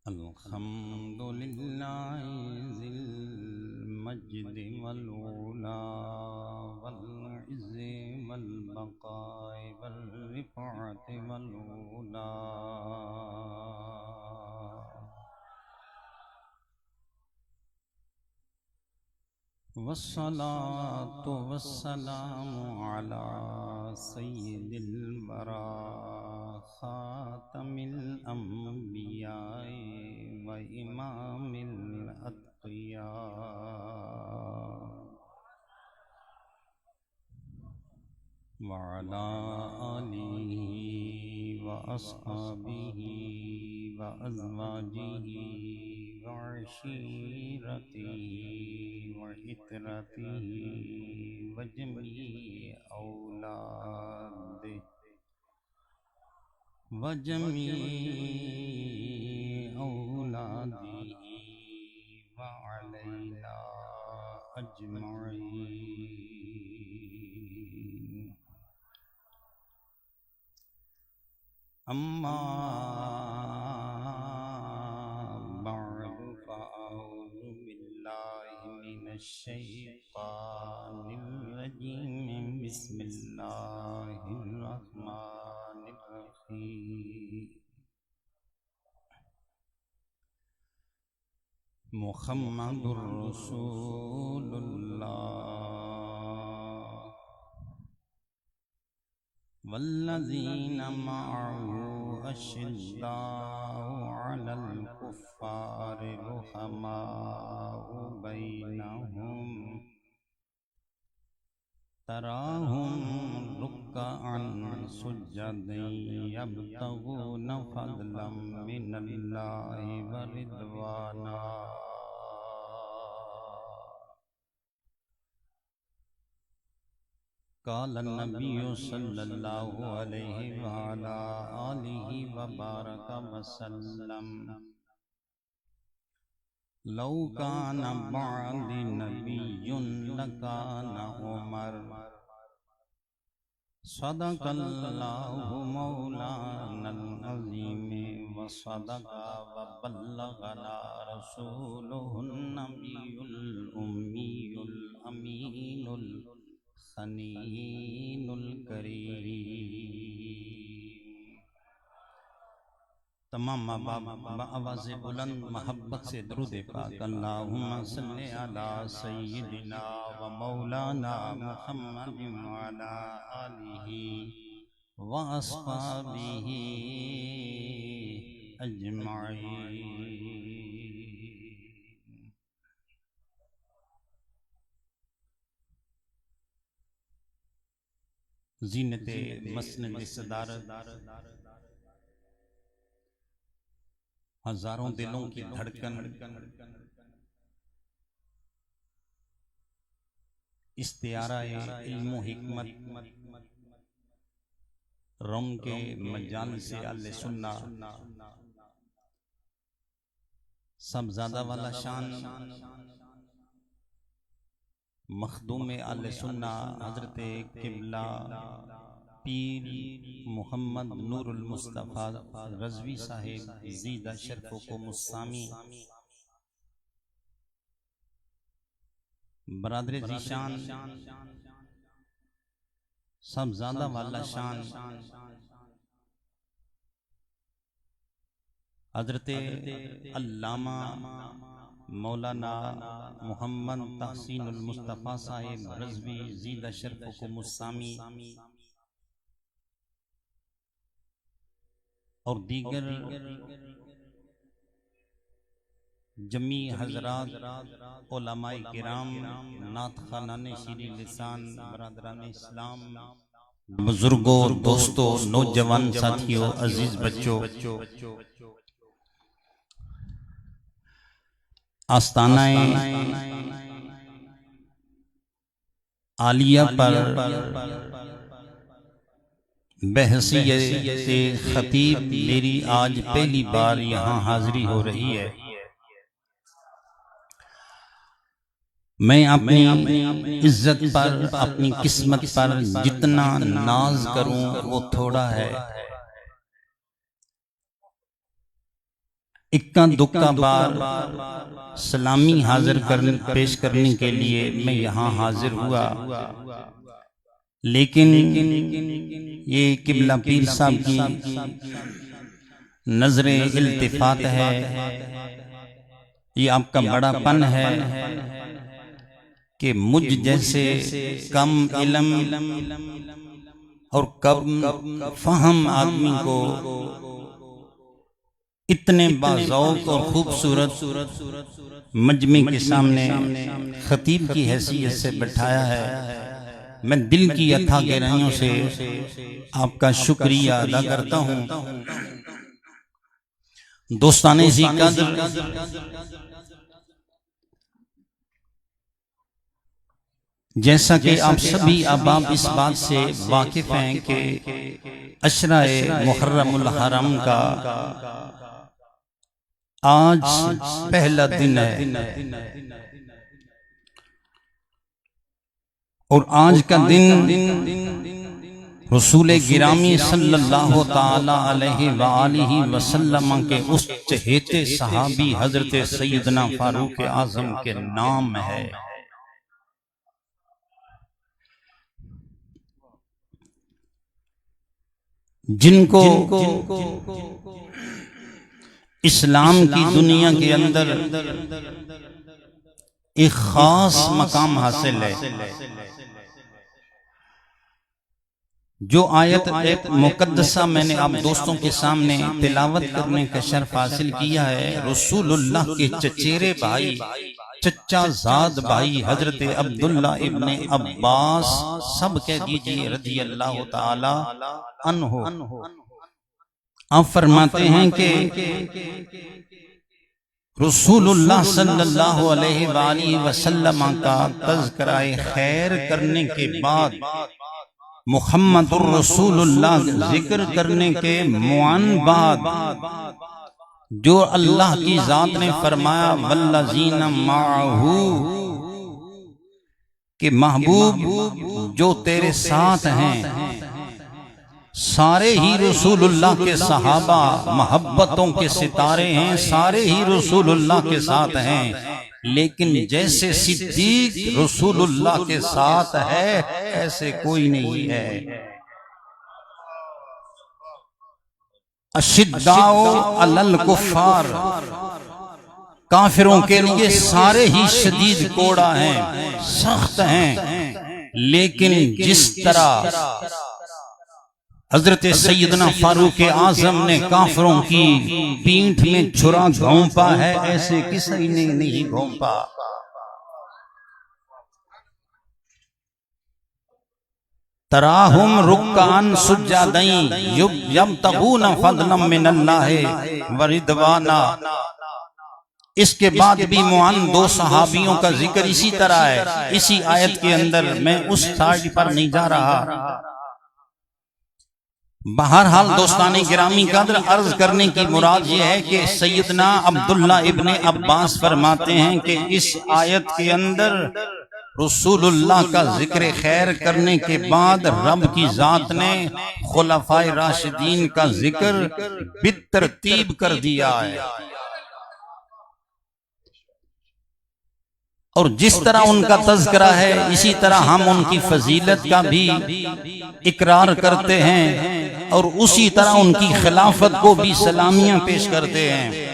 अल्हम्दुलिल्लाह ज़िल मज्द वल उला वल इज़्ज़ वल बक़ाए वल रिफ़अत वल उला वस्सलातु वस्सलामु अला सय्यिदिल वरा खातमिल अंबियाए व इमामिल अत्क़िया व अला आलिहि व अस्हाबिहि व अज़वाजिहि व अशीरतिहि व इतरतिहि व जमीइ औलादिहि व अलैना अजमईन। अम्मा बअद फ़अऊज़ु बिल्लाहि मिनश शैतानिर रजीम। बिस्मिल्लाहिर रहमानिर रहीम। मुहम्मदुर रसूलुल्लाह वल्लज़ीना मअहू अशिद्दाउ अलल कुफ़्फ़ारि रुहमाउ बैनहुम तराहुम रुक्कअन सुज्जदन यब्तगून फ़ज़लन मिनल्लाहि व रिज़वाना। क़ाल नबिय्यु सल्लल्लाहु अलैहि व अला आलिहि व बारक वसल्लम लौ कान बअदी नबिय्युन लकान उमर सदक़ल्लाहु मौलानल अज़ीम व सदक़ व बल्लगना रसूलुहुन नबियुल उम्मियुल अमीनुल खनीनुल करीम। तमाम आवाज़ बुलंद मोहब्बत से दुरूद पाक अल्लाहुम्मा सल्लि अला सय्यिदिना व मौलाना मुहम्मद व अला आलिहि व अस्हाबिहि अजमईन। ज़ीनते मस्नद सदारत हजारों दिलों की धड़कन इस्तियाराए इल्मो हिकमत रम के मजाल से आले सुन्ना सब ज़्यादा वाला शान मखदूम आले सुन्ना हजरत किबला पीर मोहम्मद नूरुल मुस्तफ़ा रज़वी साहिब ज़ीदा शर्फ़ो को मुस्सामी बरादर ज़ीशान सब ज़्यादा वाला शान हजरत अल्लामा मौलाना मोहम्मद तहसीनुल मुस्तफ़ा साहिब रज़वी ज़ीदा शर्फ़ो को मुस्सामी और दीगर जमी हजरात उलमाए किराम नात खानाने शीरी लिसान बरादरान इस्लाम बुजुर्गों दोस्तों नौजवान साथियों अजीज बच्चों आस्तानाए आलिया पर बहसीयत खतीब मेरी आज पहली बार यहाँ हाजिरी हो रही है। मैं अपनी इज्जत पर, अपनी किस्मत पर जितना नाज करूं वो थोड़ा है। इक्का दुक्का बार सलामी पेश करने के लिए मैं यहाँ हाजिर हुआ, लेकिन ये किबला पीर साहब की नजरे इल्तिफात है, ये आपका बड़ापन है कि मुझ जैसे कम इल्म और कम फहम आदमी को इतने बाज़ौक़ और खूबसूरत मजमे के सामने खतीब की हैसियत से बैठाया है। मैं दिल की अथाह गहराइयों से आपका शुक्रिया अदा करता हूँ। दोस्ताने ज़ी कद्र, जैसा कि आप सभी अहबाब इस बात से वाकिफ हैं कि अशरा मुहर्रमुल हरम का आज पहला दिन है और आज का दिन रसूल गिरामी सल्लल्लाहु ताला अलैहि वालिहि वसल्लम के उस चहेते सहाबी हजरत सैयदना फारूक आजम के नाम है। जिनको इस्लाम की दुनिया के अंदर एक खास मकाम हासिल है। जो आयत एक मुकद्दसा मैंने आप दोस्तों के सामने तिलावत करने का शर्फ हासिल किया है, रसूलुल्लाह के चचेरे भाई, चचा ज़ाद भाई हजरत अब्दुल्ला इब्ने अब्बास, सब कह दीजिए रज़ी अल्लाह ताला अन्हु, आप फरमाते हैं कि रसूलुल्लाह सल्लल्लाहु अलैहि वसल्लम का तज़किराए खैर करने के बाद मुहम्मदुर रसूलुल्लाह जिक्र करने के मुआन बाद जो अल्लाह की जात ने फरमाया वल्लज़ीना माअहू, कि महबूब जो तेरे साथ हैं सारे ही रसूलुल्लाह के सहाबा मोहब्बतों के सितारे हैं, सारे ही रसूलुल्लाह के साथ हैं, लेकिन जैसे सिद्दीक रसूलुल्लाह के साथ है ऐसे कोई नहीं है। अशिद्दाओ अलल कुफ्फार, काफिरों के लिए सारे ही शदीद कोड़ा हैं, सख्त हैं, लेकिन जिस तरह हजरत सैयदना फारूक आजम ने काफिरों की पीठ में छुरा घोंपा है, ऐसे किसी ने नहीं घोंपा। तराहुम रुक्कान सुज्जादैन यब्तगून फज़लन मिनल्लाहि व रिदवाना। इसके बाद भी मुआन दो सहाबियों का जिक्र इसी तरह है, इसी आयत के अंदर। मैं उस साइड पर नहीं जा रहा। बहरहाल दोस्तानी गिरामी कद्र, अर्ज करने की मुराद यह है कि सैयदना अब्दुल्ला इब्ने अब्बास फरमाते हैं कि इस आयत के अंदर रसूलुल्लाह का जिक्र खैर करने के बाद रब की जात ने खुलफाए राशिदीन का जिक्र बितरतीब कर दिया है, और जिस तरह उनका तज़किरा है इसी तरह हम उनकी फजीलत का भी इकरार करते हैं और उसी तरह उनकी खिलाफत को भी सलामियां पेश करते हैं।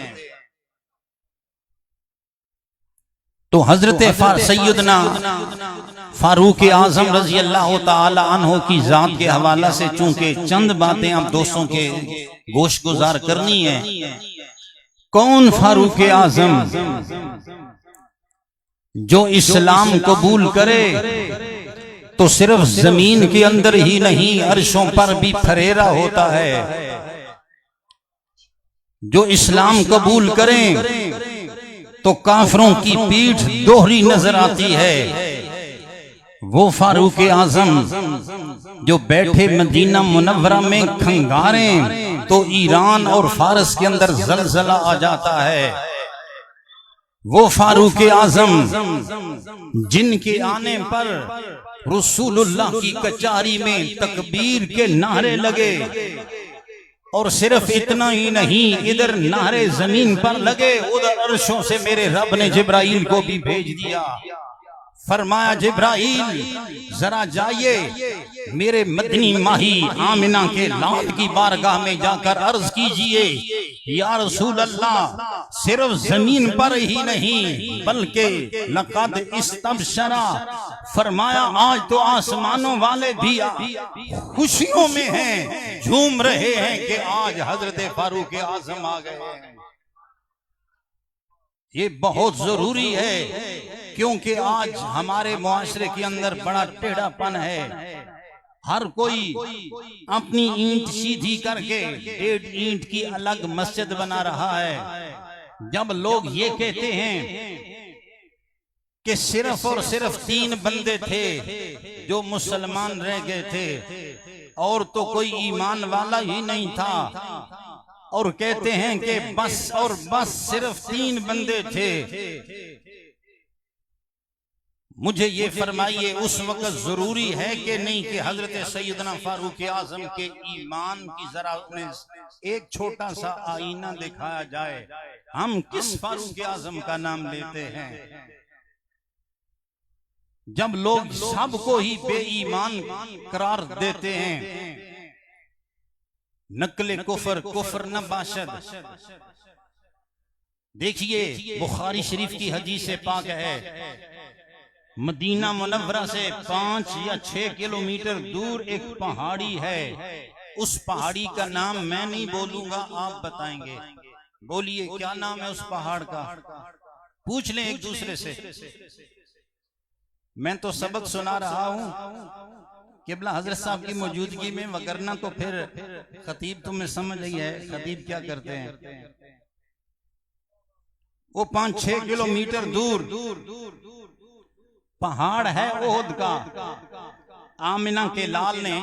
तो हजरत सैयदना फारूक आजम रजी अल्लाह ताला अन्हु की जात के हवाला से चूंकि चंद बातें आप दोस्तों के गोश गुजार करनी है। कौन फारूक आजम जो इस्लाम कबूल करे तो सिर्फ जमीन के अंदर ही नहीं अर्शों पर भी फरेरा होता है। जो इस्लाम कबूल करें तो काफिरों की पीठ दोहरी नजर आती है। वो फारूक आजम जो बैठे मदीना मुनव्वरा में खंगारें तो ईरान और फारस के अंदर जलजला आ जाता है। वो फारूक आजम जिनके आने पर रसूलुल्लाह की कचहरी में तकबीर के नारे लगे, और सिर्फ इतना ही नहीं, इधर नारे जमीन पर लगे, उधर अर्शों से मेरे रब ने जिब्राइल को भी भेज दिया। फरमाया जिब्राइल जरा जाइए मेरे मदनी माही आमिना के लाल की बारगाह में जाकर अर्ज कीजिए, या रसूल अल्लाह, सिर्फ जमीन पर ही नहीं बल्कि लक़द इस्तबशरा, फरमाया आज तो आसमानों वाले भी खुशियों में हैं, झूम रहे हैं कि आज हजरत फारूक आजम आ गए हैं। ये बहुत जरूरी है, क्योंकि आज हमारे मुआशरे के अंदर बड़ा टेढ़ापन है। हर कोई अपनी ईंट सीधी करके 1.5 ईंट की अलग मस्जिद बना रहा है। जब लोग ये कहते हैं कि सिर्फ और सिर्फ 3 बंदे थे जो मुसलमान रह गए थे, और तो कोई ईमान वाला ही नहीं था, और कहते हैं कि बस और बस सिर्फ 3 बंदे थे, मुझे ये फरमाइए उस वक्त जरूरी है कि नहीं कि हजरत सैयदना फारूक आजम के ईमान की जरा एक छोटा सा आईना दिखाया जाए। हम किस फारूक आजम का नाम लेते हैं? जब लोग सबको ही बेईमान करार देते हैं, नकले कुफर कुफर न बाशद। देखिए बुखारी शरीफ की हदीस पाक है, मदीना मुनव्वरा से 5 या 6 किलोमीटर दूर एक पहाड़ी है। उस पहाड़ी का नाम मैं नहीं बोलूंगा, आप बताएंगे। बोलिए क्या नाम है उस पहाड़ का? पूछ लें एक दूसरे से। मैं तो सबक सुना रहा हूं किबला हजरत साहब की मौजूदगी में, वगरना तो फिर खतीब तुम्हें समझ ही है खतीब क्या करते हैं। वो 5-6 किलोमीटर दूर पहाड़ है ओहद का। आमिना के लाल ने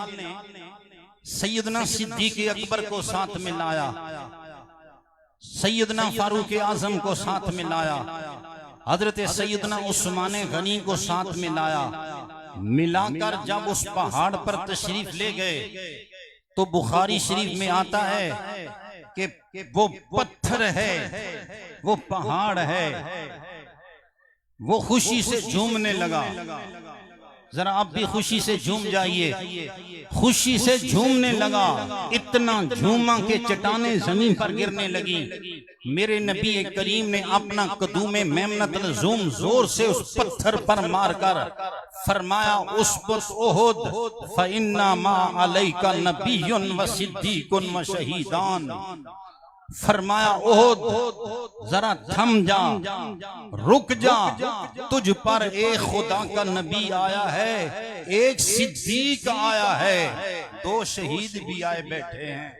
सैयदना सिद्दीक अकबर को साथ में लाया, सैयदना फारूक आजम को साथ में लाया, हजरत सैयदना उस्मान गनी को साथ में लाया। मिलाकर जब उस पहाड़ पर तशरीफ ले गए तो बुखारी शरीफ में आता है कि वो पत्थर है, वो पहाड़ है, वो खुशी से झूमने लगा। जरा आप भी खुशी से झूम जाइए। खुशी से झूमने लगा, इतना झूमा के चट्टानें जमीन पर गिरने लगी। मेरे नबी करीम ने अपना कदूमे मेमनत ज़ूम जोर से उस पत्थर पर मारकर फरमाया, उस पर ओहद फइन्ना मा अलैका नबियुन व सिद्दीकुन व शहीदान। फरमाया ओहद जरा थम जा, रुक जा, तुझ पर एक खुदा का नबी आया है, एक सिद्दीक आया है, 2 शहीद भी आए बैठे हैं।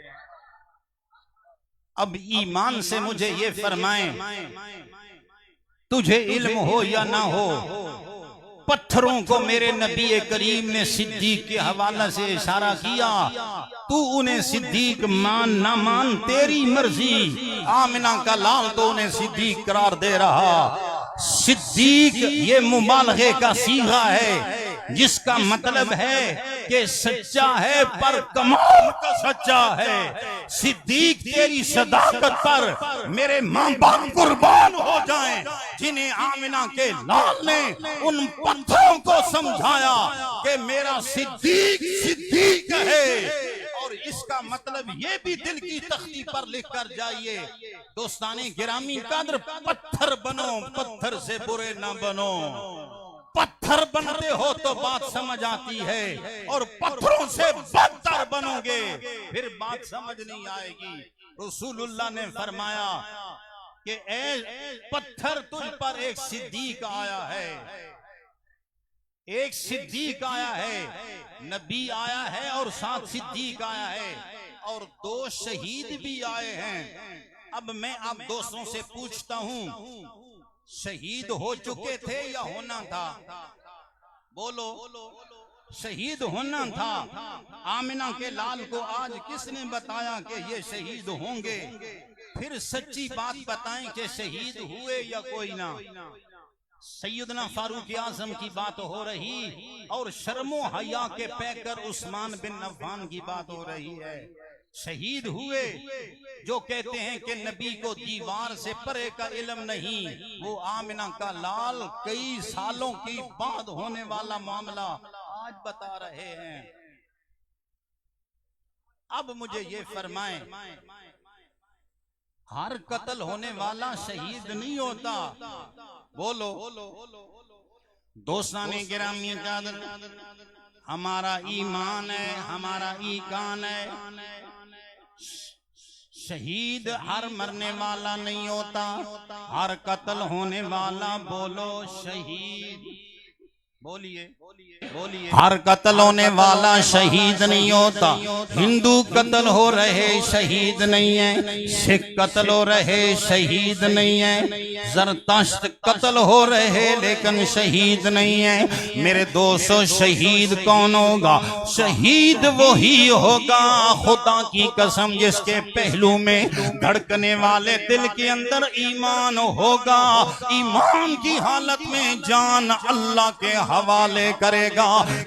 अब ईमान से मुझे ये फरमाएं, तुझे इल्म हो या ना हो, पत्थरों को मेरे नबी करीम ने सिद्दीक के हवाला से इशारा किया, तू उन्हें सिद्दीक मान ना मान तेरी मर्जी। आमिना का लाल तो उन्हें सिद्दीक करार दे रहा। सिद्दीक ये मुबालगे का सीगा है, जिसका मतलब है कि सच्चा है पर कमाल का सच्चा है। सिद्दीक तेरी सदाकत पर मेरे मां बाप कुर्बान हो जाएं, जिन्हें आमिना के लाल ने उन पत्थरों को समझाया कि मेरा सिद्दीक सिद्दीक है। और इसका मतलब ये भी दिल की तख्ती पर लिख कर जाइए, दोस्ताने गिरामी कद्र, पत्थर बनो, पत्थर से बुरे ना बनो। पत्थर बनते हो तो बात समझ आती है, और पत्थरों से बदतर बनोगे फिर बात समझ नहीं आएगी। रसूलुल्लाह ने फरमाया कि ए पत्थर, तुझ पर एक सिद्दीक आया है, एक सिद्दीक आया है, नबी आया है और साथ सिद्दीक आया है, और 2 शहीद भी आए हैं। अब मैं आप दोस्तों से पूछता हूं, शहीद हो चुके थे या होना था? बोलो, शहीद होना था। आमिना के लाल को आज किसने बताया कि ये शहीद होंगे? फिर सच्ची बात बताएं कि शहीद हुए या कोई ना। सैयदना फारूक आजम की बात हो रही और शर्मो हया के पैकर उस्मान बिन अफ़्फ़ान की बात हो रही है। शहीद हुए जो कहते हैं कि नबी को दीवार से परे का इल्म नहीं, वो आमिना का लाल कई सालों के बाद होने वाला मामला आज बता रहे हैं। अब मुझे ये फरमाएं, हर कत्ल होने वाला शहीद नहीं होता। बोलो दोस्ताने गिरामी कादर, हमारा ईमान है, हमारा ईकान है, शहीद हर मरने वाला नहीं होता, हर कत्ल होने वाला बोलो शहीद। बोलिए बोलिए, हर कत्ल होने वाला शहीद नहीं होता। हिंदू कत्ल हो रहे शहीद नहीं है, सिख कत्ल हो रहे शहीद नहीं है, ज़रतश्त कत्ल हो रहे लेकिन शहीद नहीं है। मेरे दोस्तों शहीद कौन होगा? शहीद वही होगा खुदा की कसम जिसके पहलू में धड़कने वाले दिल के अंदर ईमान होगा, ईमान की हालत में जान अल्लाह के हवाले करेगा।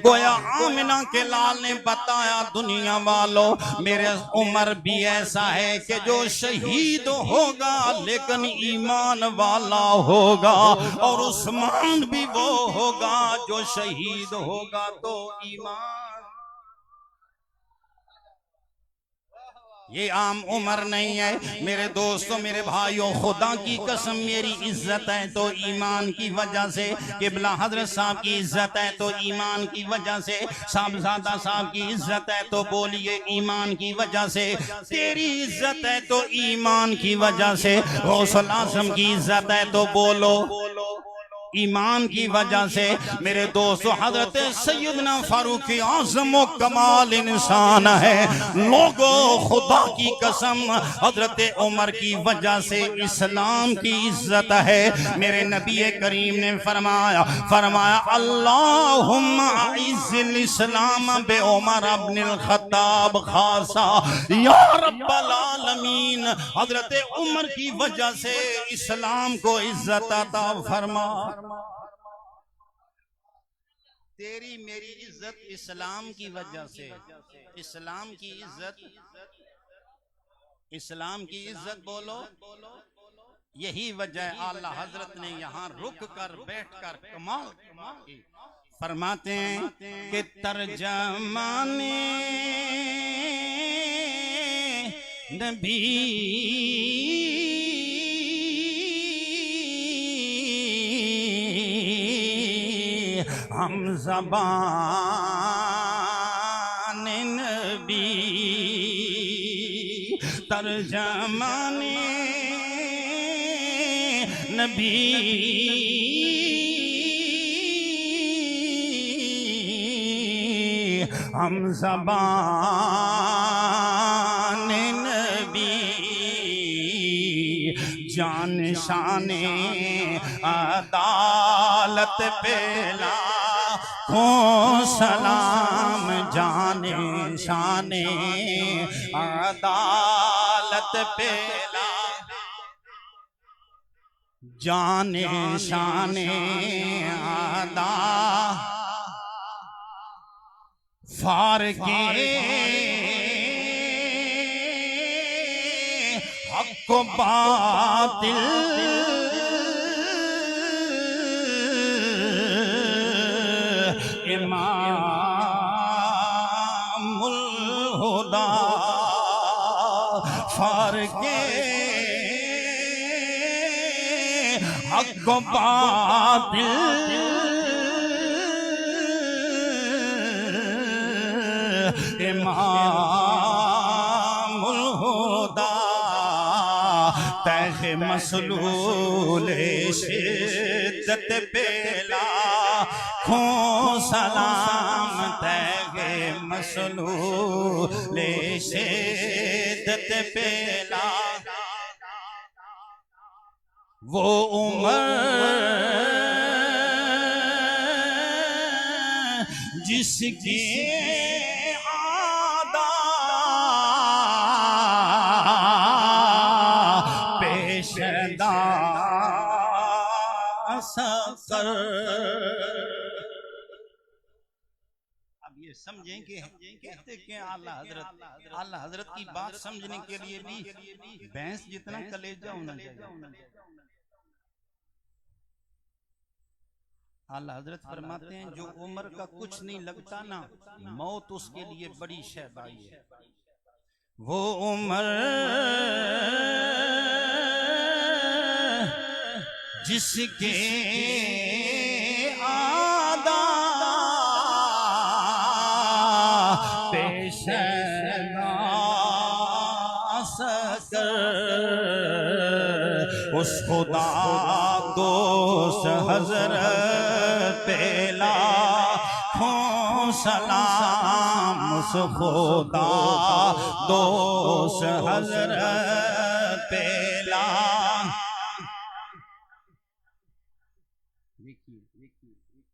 गोया आमिना के लाल ने बताया, दुनिया वालों मेरे उमर भी ऐसा है कि जो शहीद होगा लेकिन ईमान वाला होगा, और उस्मान भी वो होगा जो शहीद होगा तो ईमान। ये आम उम्र नहीं है मेरे दोस्तों मेरे भाइयों, खुदा की कसम मेरी इज्जत है तो ईमान की वजह से, किबला हजरत साहब की इज्जत है तो ईमान की वजह से, साहबजादा साहब की इज्जत है तो बोलिए ईमान की वजह से, तेरी इज्जत है तो ईमान की वजह से, गौसुल आज़म की इज्जत है तो बोलो ईमान की वजह से। मेरे दोस्तों हजरत सैयदना फारूक आज़म कमाल इंसान है। लोगों खुदा की कसम हजरत उमर की वजह से इस्लाम की इज्जत है। मेरे नबी करीम ने फरमाया अल्लाहुम्मा इज़्ज़िल इस्लाम बे उमर इब्नुल खत्ताब खासा या रब्बल आलमीन। हजरत उमर की वजह से इस्लाम को इज्जत अता फरमा। तेरी मेरी इज्जत इस्लाम की वजह से, इस्लाम की इज्जत, इस्लाम की इज्जत बोलो। यही वजह आला हजरत ने यहाँ रुक कर बैठ कर कमाल की फरमाते हैं कि तर्जमाने नबी हम ज़बान नबी, तर्जमाने नबी हम ज़बान नबी, जान शाने अदालत पेला हो सलाम, जाने शाने अदालत पेला, जाने शाने अदा फारके हक को बातिल, इमामुल हुदा फारके हक को बातिल, इमामुल हुदा तह मसलूल शिद्दत पेला खो सलाम, तह मसलूल शिद्दत पेला। वो उमर जिसकी सकर। अब ये समझें कि कहते क्या आला हजरत की बात समझने के लिए भी भैंस जितना कलेजा होना चाहिए। आला हजरत फरमाते हैं जो उम्र का कुछ नहीं लगता ना, मौत उसके लिए बड़ी शहबाई है। वो उम्र जिसके आदा पेश ना सकर, उस खुदा दोस्त हजरत पेला सलाम, उस खुदा दोस्त हजरत पेला।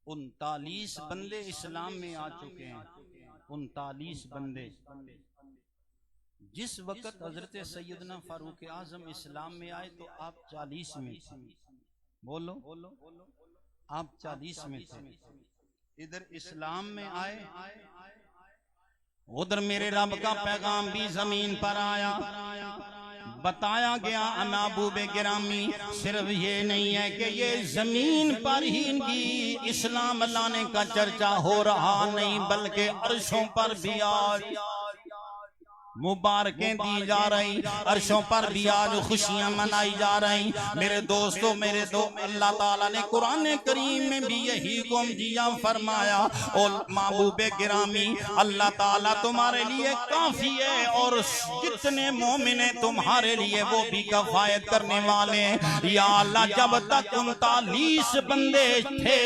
39 बंदे इस्लाम में आ चुके हैं, 39 बंदे। जिस वक्त हजरत सैयदना फारूक आजम इस्लाम में आए तो आप 40 में थे। बोलो आप 40 में थे। इधर इस्लाम में आए, उधर मेरे रब का पैगाम भी जमीन पर आया। बताया गया महबूबे गिरामी सिर्फ ये नहीं है कि ये जमीन पर ही इनकी इस्लाम लाने का चर्चा हो रहा नहीं, बल्कि अर्शों पर भी आज मुबारकें दी जा रही, अर्शों पर भी आज खुशियां मनाई जा रही। मेरे दोस्तों अल्लाह ताला ने कुरान करीम में भी यही गुम दिया, फरमाया और महबूबे गिरामी अल्लाह ताला तुम्हारे लिए काफी है और जितने मोमिन है तुम्हारे लिए वो भी कफायत करने वाले हैं। या अल्लाह जब तक 39 बंदे थे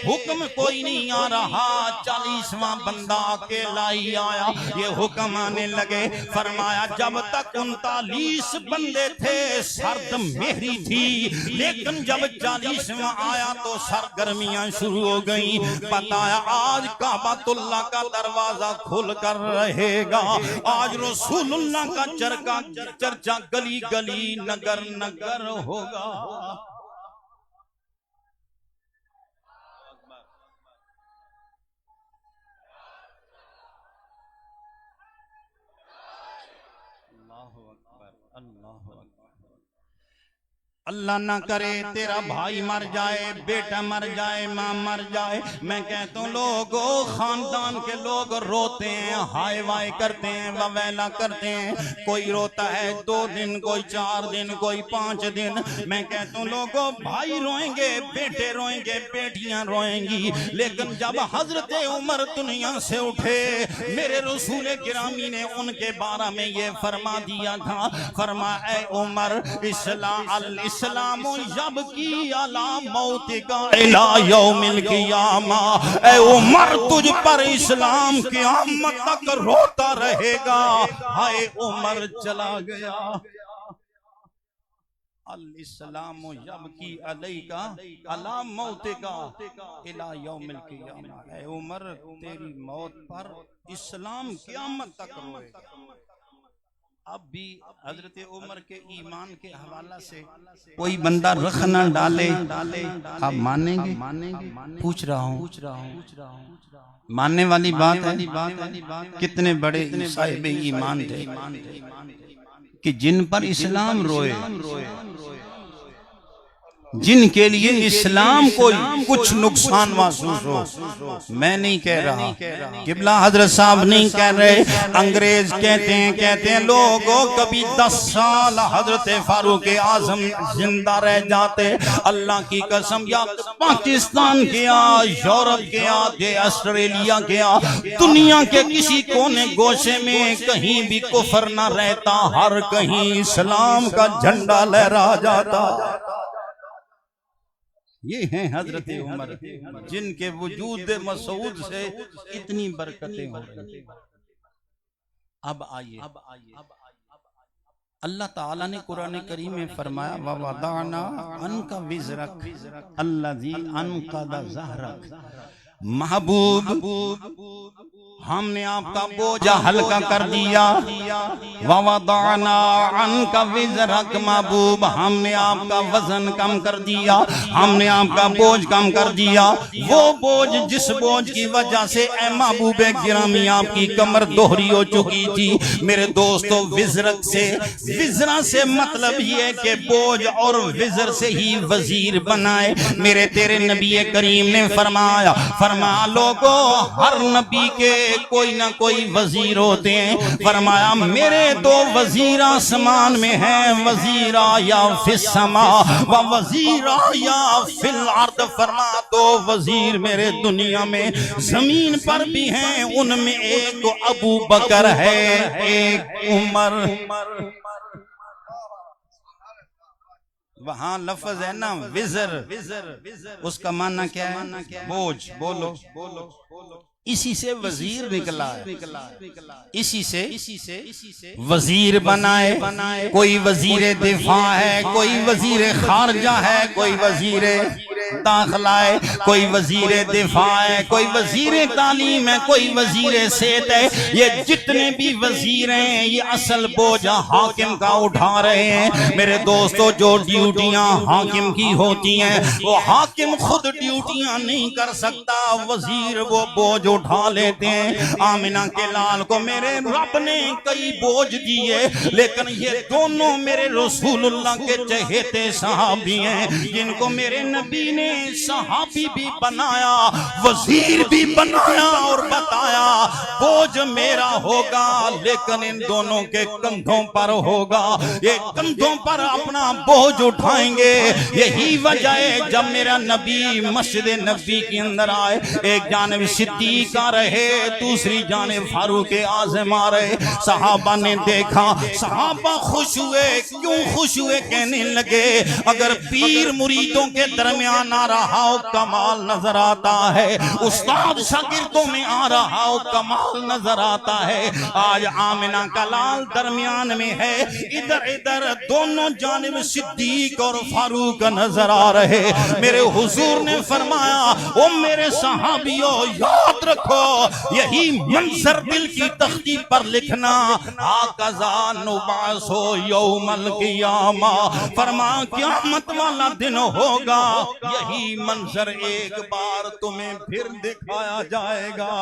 हुक्म कोई नहीं आ रहा, 40वां बंदा अकेला ही आया। ये हुक्म आने लगे, फरमाया जब तक 39 बंदे थे सर्द मेहरी थी, लेकिन जब 40वां आया तो सरगर्मियां शुरू हो गई। बताया आज काबातुल्लाह का दरवाजा खुल कर रहेगा, आज रसूलुल्लाह का चर्चा गली गली नगर नगर होगा। अल्लाह ना करे तेरा भाई मर जाए, बेटा मर जाए, माँ मर जाए। मैं कहता हूँ लोगों खानदान के लोग रोते हैं, हाय वाय करते हैं, ववेला करते हैं। कोई रोता है 2 दिन, कोई 4 दिन, कोई 5 दिन। मैं कहता हूँ लोगों भाई रोएंगे, बेटे रोएंगे, बेटियां रोएंगी, लेकिन जब हजरत उमर दुनिया से उठे मेरे रसूल गिरामी ने उनके बारे में ये फरमा दिया था, फरमाया उमर इस्लाम जब की अला मौत का इला यौमिल क़ियामा, ऐ उमर तुझ पर इस्लाम क़यामत तक रोता रहेगा। हाय उमर चला गया। अल इस्लाम जब की अलैका अला मौत का इला यौमिल क़ियामा, ऐ उमर तेरी मौत पर इस्लाम क़यामत तक रोएगा। अब भी हजरत उमर के ईमान के हवाला से कोई बंदा रख ना डाले, आप मानेंगे? पूछ रहा हूँ, मानने वाली बात है। कितने बड़े साहिब ईमान थे कि जिन पर इस्लाम रोए, जिनके लिए इस्लाम को कुछ नुकसान महसूस हो। मैं नहीं कह रहा, किबला हजरत साहब नहीं कह रहे, अंग्रेज कहते हैं लोगों कभी 10 साल हजरत फारूक आजम जिंदा रह जाते, अल्लाह की कसम, या पाकिस्तान गया, यूरोप गया, ऑस्ट्रेलिया गया, दुनिया के किसी कोने गोशे में कहीं भी कुफर न रहता, हर कहीं इस्लाम का झंडा लहरा जाता। ये हैं हजरत उमर जिनके वजूद मसूद से इतनी बरकतें हो रही। अब आइए, अल्लाह ताला ने कुरान करीम में फरमाया ववदाना अनका विज़रक अल्लज़ी अनक़ज़ ज़हरक, महबूब हमने आपका बोझा हल्का कर दिया, ववदाना अन्का विज़रक महबूब हमने आपका वजन कम कर दिया, हमने आपका बोझ कम कर दिया। वो बोझ जिस बोझ की वजह से ए महबूब गिरामी आपकी कमर दोहरी हो चुकी थी। मेरे दोस्तों, विज़रक से, विज़रा से मतलब ये कि बोझ, और विज़र से ही वजीर बनाए। मेरे तेरे नबी करीम ने फरमाया, लोगो हर नबी के कोई ना कोई वजीर होते हैं। फरमाया मेरे दो वजीर आसमान में हैं, वजीरा या फिस्समा व वजीरा या फिल अर्द। फरमा दो वजीर मेरे दुनिया में जमीन पर भी हैं, उनमें एक तो अबू बकर है, एक उमर। वहां लफ्ज है ना विज़र, उसका माना क्या है? बोझ। बोलो इसी से वजीर निकला है, इसी से वजीर बनाए। कोई वजीर दिफा है, कोई वजीर खारजा है, कोई वजीर दाखिला है, कोई वजीर दिफा है, कोई वजीर तालीम है, कोई वजीर सेहत है। ये जितने भी वजीर हैं ये असल बोझा हाकिम का उठा रहे हैं। मेरे दोस्तों, जो ड्यूटियां हाकिम की होती हैं वो हाकिम खुद ड्यूटियां नहीं कर सकता, वजीर वो बोझ उठा लेते हैं। आमिना के लाल को मेरे रब ने कई बोझ दिए, लेकिन ये दोनों मेरे रसूलुल्लाह के चहेते सहाबी हैं, जिनको मेरे नबी ने सहाबी भी बनाया, वजीर भी बनाया और बताया बोझ मेरा होगा, लेकिन इन दोनों के कंधों पर होगा। ये कंधों पर अपना बोझ उठाएंगे। यही वजह है जब मेरा नबी मस्जिद नबी के अंदर आए, एक जानिब सिद्दीक आ रहे, दूसरी जानिब फारूक आज़म आ रहे। सहाबा ने देखा, सहाबा खुश हुए। क्यों खुश हुए? कहने लगे अगर पीर मुरीदों के दरमियान आ रहा हो कमाल नजर आता है, उस्ताद शागिर्दों में आ रहा हो कमाल नजर आता है। आज आमिना का लाल दरमियान में है, इधर इधर दोनों जानिब सिद्दीक और फारूक नजर आ रहे। मेरे हुजूर ने फरमाया, ओ मेरे सहाबियों याद रखो, यही मंजर दिल की तख्ती पर लिखना, आकज़ा नुबासो यौमल क़ियामा। फरमा क़यामत वाला दिन होगा, यही मंजर एक बार तुम्हें फिर दिखाया जाएगा।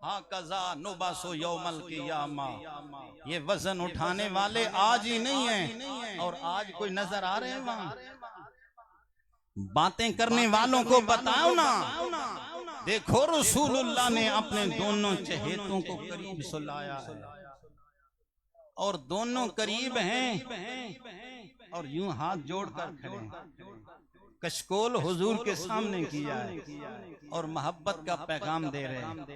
आकज़ा नुबासो यौमल क़ियामा। ये वजन उठाने वाले आज ही नहीं है, और आज कोई नजर आ रहे हैं वहां? बातें करने वालों को बताओ ना। देखो रसूलुल्लाह ने अपने दोनों चहेतों को करीब सुलाया है, और दोनों करीब हैं और यूं हाथ जोड़कर खड़े हैं। कशकोल हुजूर के सामने किया है और मोहब्बत का पैगाम दे रहे हैं।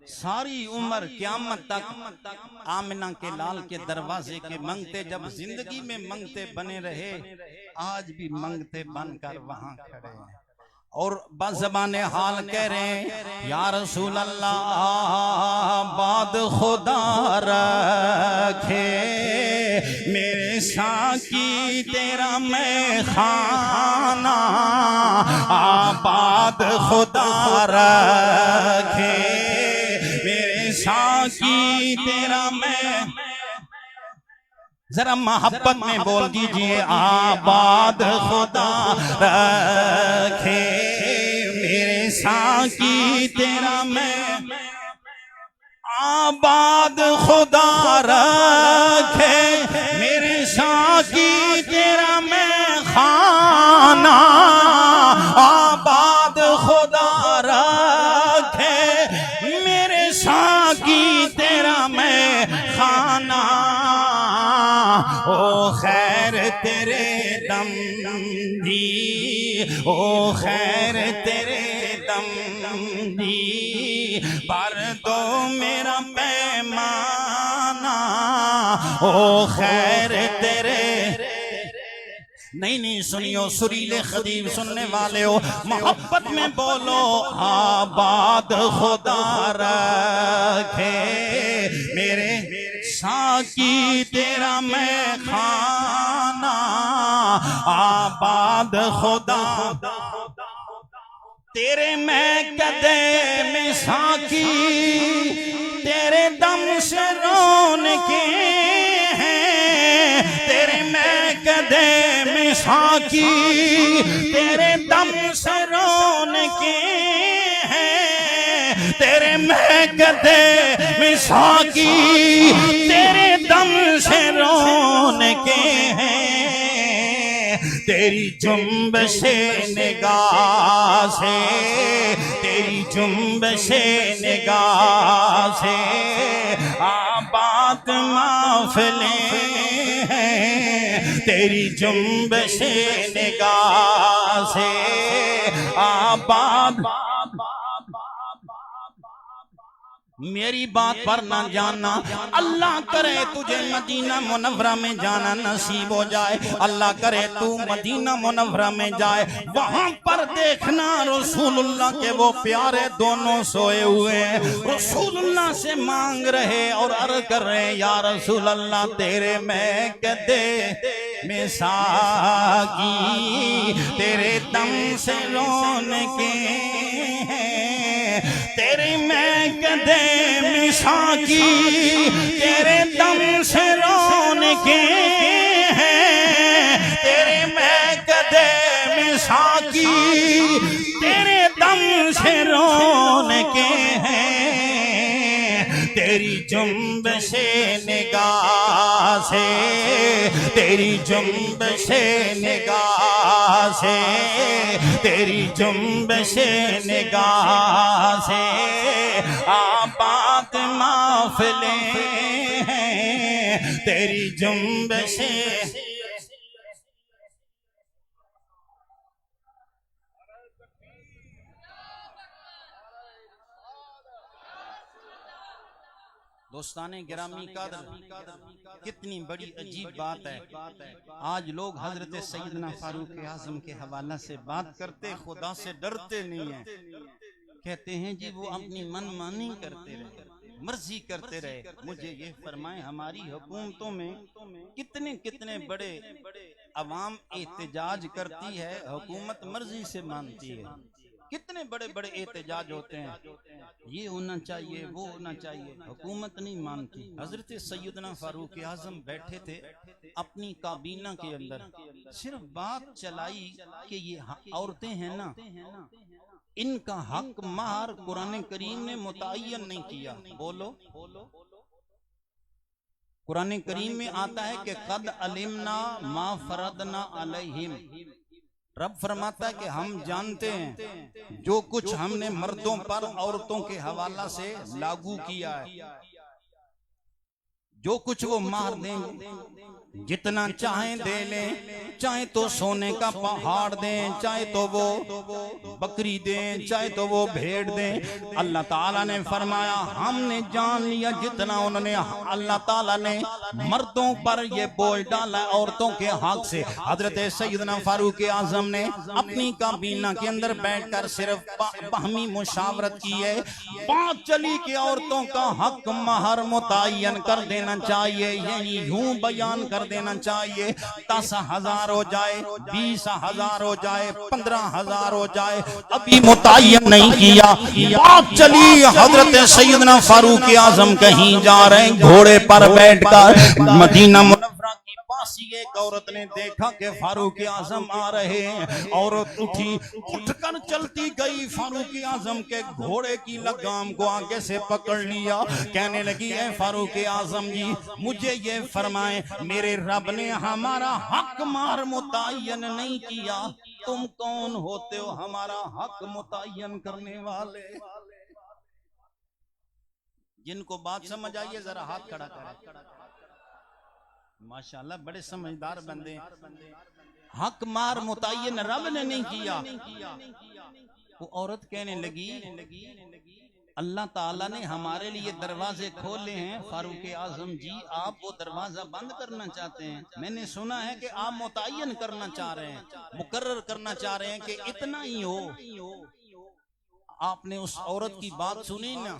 सारी उम्र क़यामत तक आमिना के लाल के दरवाजे के मंगते, जब जिंदगी में मंगते बने रहे, आज भी मंगते बनकर वहां खड़े हैं और बज़बाने हाल कह रहे हैं, या रसूल अल्लाह बाद खुदा रखे मेरे साकी तेरा मैं खाना, आबाद खुदा रखे मेरे साकी तेरा मैं। जरा मोहब्बत में बोल दीजिए, आबाद खुदा रखे मेरे साकी तेरा मैं, आबाद खुदा रखे मेरे साकी तेरा मैं खाना, आबाद खुदा रखे मेरे साकी तेरा मैं खाना। ओ खैर तेरे दम दी, ओ खैर तेरे दम दी, पर दो मेरा पैमाना, ओ खैर तेरे। नहीं सुनियो सुरीले खदीब सुनने वाले हो, मोहब्बत में बोलो, आबाद खुदा रखे मेरे साकी तेरा मैं खाना, आबाद खुदा। तेरे मैं कदे में साकी तेरे दम से रोन के हैं, तेरे मैं कदे में साकी तेरे दम से रोन के हैं, तेरे मैं कदे में साकी तेरे दम से रोन के हैं, तेरी जुम्बशे निगाह से तेरी जुम्बशे निगाह से आबाद महफिलें हैं, तेरी जुम्बशे निगाह से आबाद। मेरी बात पर ना जाना, अल्लाह करे तुझे मदीना मुनव्वरा में जाना नसीब हो जाए, अल्लाह करे तू मदीना मुनव्वरा में जाए, वहां पर देखना रसूलुल्लाह के वो प्यारे दोनों सोए हुए हैं, रसूलुल्लाह से मांग रहे और अर्ज कर रहे या रसूल अल्लाह तेरे मैं कदे में साकी तेरे दम से रोन के हैं, तेरे मैं कदे में साकी तेरे दम से रोन के हैं, तेरे मैं कदे में साकी तेरे दम से रोन के हैं, तेरी जुम्बशे निगाह से तेरी जुम्बशे निगाह से तेरी जुम्बशे निगाह से आबाद महफिलें हैं, तेरी जुम्बशे। दोस्ताने गिरामी कदर, कितनी बड़ी अजीब बात है, आज लोग हजरत सैयदना फारूक आजम के हवाला से बात करते खुदा से डरते नहीं है, कहते हैं जी वो अपनी मनमानी करते रहे, मर्जी करते रहे। मुझे ये फरमाए हमारी हुकूमतों में कितने कितने बड़े अवाम एहतजाज करती है, हुकूमत मर्जी से मानती है, कितने बड़े बड़े एहतजाज होते हैं, ये होना चाहिए वो होना चाहिए, हुकूमत नहीं मानती। हजरत सैयदना फारूक आजम बैठे थे अपनी काबीना के अंदर, सिर्फ बात चलाई कि ये औरतें हैं ना, इनका हक महर कुरान करीम ने मुतय्यन नहीं किया। बोलो कुरान करीम में आता है कि कद अलिमना मा फरदना अलैहिम, रब फरमाता है कि हम जानते हैं जो कुछ हमने मर्दों पर औरतों के हवाला से लागू किया है, जो कुछ वो मार देंगे, जितना चाहें दे लें, चाहे तो सोने का पहाड़ दें, चाहे तो वो बकरी दें, चाहे तो वो भेड़ दें। अल्लाह ताला ने फरमाया हमने जान लिया जितना उन्होंने, अल्लाह ताला ने मर्दों पर ये बोझ डाला औरतों के हक से। हजरत सैयदना फारूक आजम ने अपनी काबीना के अंदर बैठकर सिर्फ बाहमी मुशावरत की है, बात चली कि औरतों का हक महर मुतय्यन कर देना चाहिए, यही यूं बयान कर देना चाहिए, 10,000 हो जाए, 20,000 हो जाए, 15,000 हो जाए, अभी मुतय्यन नहीं किया। बात चली हजरत सैयदना फारूक आजम कहीं जा रहे हैं घोड़े पर बैठकर, मदीना मुनव्वरा की पास एक औरत ने देखा कि फारूक आजम आ रहे हैं, औरत उठी, उठकर चलती गई, फारूक आजम के घोड़े की लगाम को आगे से पकड़ लिया, कहने लगी है फारूक आजम जी मुझे ये फरमाए मेरे रब ने हमारा हक मार मुतय्यन नहीं किया, तुम कौन होते हो हमारा हक मुतय्यन करने वाले? जिनको बात समझ आई है जरा हाथ खड़ा करें। माशाल्लाह बड़े समझदार बंदे। हक मार मुतय्यन रब ने नहीं किया। वो औरत कहने लगी अल्लाह ताला ने हमारे लिए दरवाजे खोले हैं, फारूक आजम जी आप वो दरवाजा बंद करना चाहते हैं? मैंने सुना है कि आप मुतय्यन करना चाह रहे हैं, मुकर्रर करना चाह रहे हैं कि इतना ही हो। आपने उस औरत की बात सुनी ना,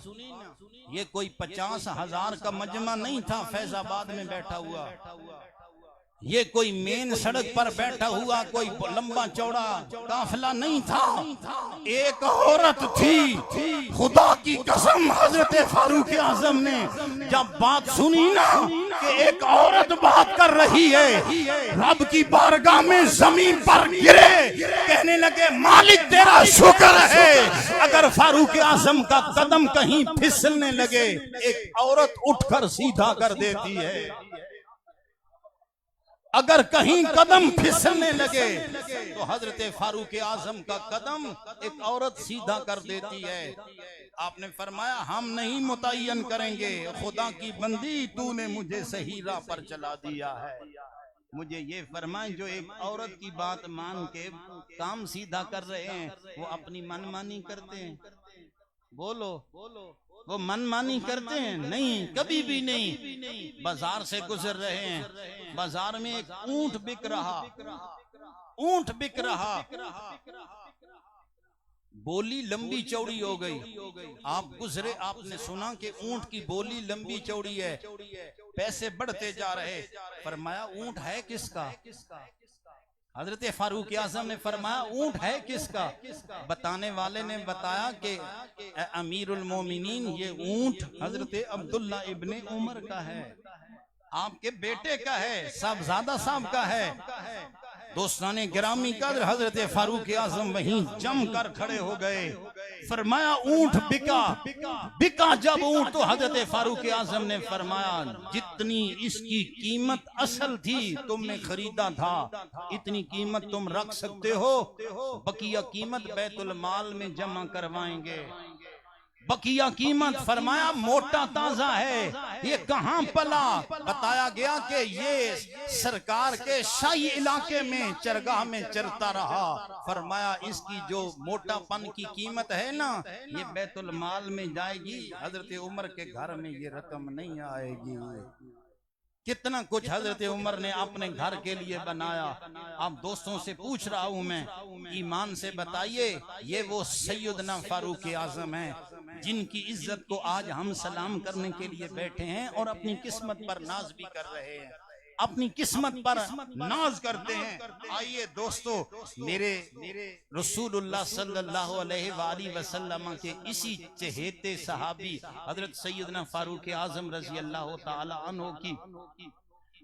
ये कोई 50,000 का मजमा नहीं था फैजाबाद में बैठा हुआ, ये कोई मेन सड़क पर बैठा हुआ कोई लंबा चौड़ा काफिला नहीं था, एक औरत थी। खुदा की कसम हजरत फारूक आजम ने जब बात सुनी ना कि एक औरत बात कर रही है, रब की बारगाह में जमीन पर गिरे, कहने लगे मालिक तेरा शुक्र है। अगर फारूक आजम का कदम कहीं फिसलने लगे, एक औरत उठकर सीधा कर देती है। अगर कहीं कदम फिसलने लगे तो हजरत फारूक आजम का कदम एक औरत सीधा कर देती है। आपने फरमाया हम नहीं मुतय्यन करेंगे, खुदा की बंदी तूने मुझे सही राह पर चला दिया है। मुझे ये फरमाएं जो एक औरत की बात मान के काम सीधा कर रहे हैं, वो अपनी मनमानी करते हैं? बोलो, वो मनमानी करते हैं? नहीं, कभी भी नहीं। बाजार से गुजर रहे हैं, बाजार में एक ऊंट बिक रहा, बोली लंबी चौड़ी हो गई। आप गुजरे, आपने सुना कि ऊंट की बोली लंबी चौड़ी है, पैसे बढ़ते जा रहे। फरमाया ऊंट है किसका? हजरत फारूक आजम ने फरमाया ऊंट है किसका? बताने वाले ने बताया कि अमीरुल मोमिनीन ये ऊंट हजरत अब्दुल्ला इब्ने उमर का है, आपके बेटे का है, साहबजादा साहब का है। दोस्ताने गिरामी कद्र हजरत फारूक आजम वहीं जम कर खड़े हो गए। फरमाया ऊंट बिका जब ऊंट, तो हजरत फारूक आजम ने फरमाया जितनी इसकी कीमत असल थी तुमने खरीदा था, इतनी कीमत तुम रख सकते हो, बकिया कीमत बैतुल माल में जमा करवाएंगे। बकिया कीमत फरमाया मोटा ताजा है, ये कहां पला? बताया गया कि ये सरकार के शाही इलाके में चरगाह में चरता रहा। फरमाया इसकी जो मोटापन की कीमत है ना, ये बैतुल माल में जाएगी, हजरत उमर के घर में ये रकम नहीं आएगी। कितना कुछ हजरत उमर ने अपने घर के लिए बनाया। आप दोस्तों से पूछ रहा हूं मैं, ईमान से बताइए, ये वो सैयदना फारूक आजम हैं जिनकी इज्जत को आज हम सलाम करने के लिए बैठे हैं और अपनी किस्मत पर नाज भी कर रहे हैं, अपनी किस्मत पर नाज करते हैं। आइए दोस्तों, मेरे रसूलुल्लाह सल्लल्लाहु अलैहि वसल्लम के इसी चहेते सहाबी हजरत सैयदना फारूक आजम रजी अल्लाह ताला अन्हु की,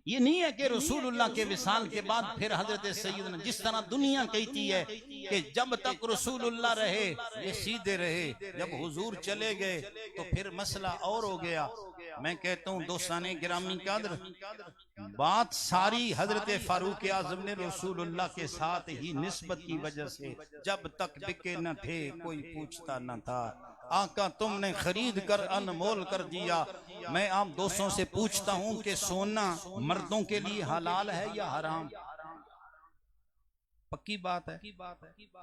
ये नहीं है कि रसूलुल्लाह के विसाल के बाद फिर हजरत सैयदना, जिस तरह दुनिया कहती है कि जब तक रसूलुल्लाह रहे ये सीधे रहे, जब हुजूर चले गए तो फिर मसला और हो गया। मैं कहता हूँ दोस्ताने गिरामी कद्र, बात सारी हजरत फारूक आजम ने रसूलुल्लाह के साथ ही निस्बत की वजह से, जब तक बिके न थे कोई पूछता न था, आका तुमने खरीद कर अनमोल कर दिया। मैं आप दोस्तों से पूछता हूं कि सोना मर्दों के लिए हलाल है या हराम? पक्की बात है।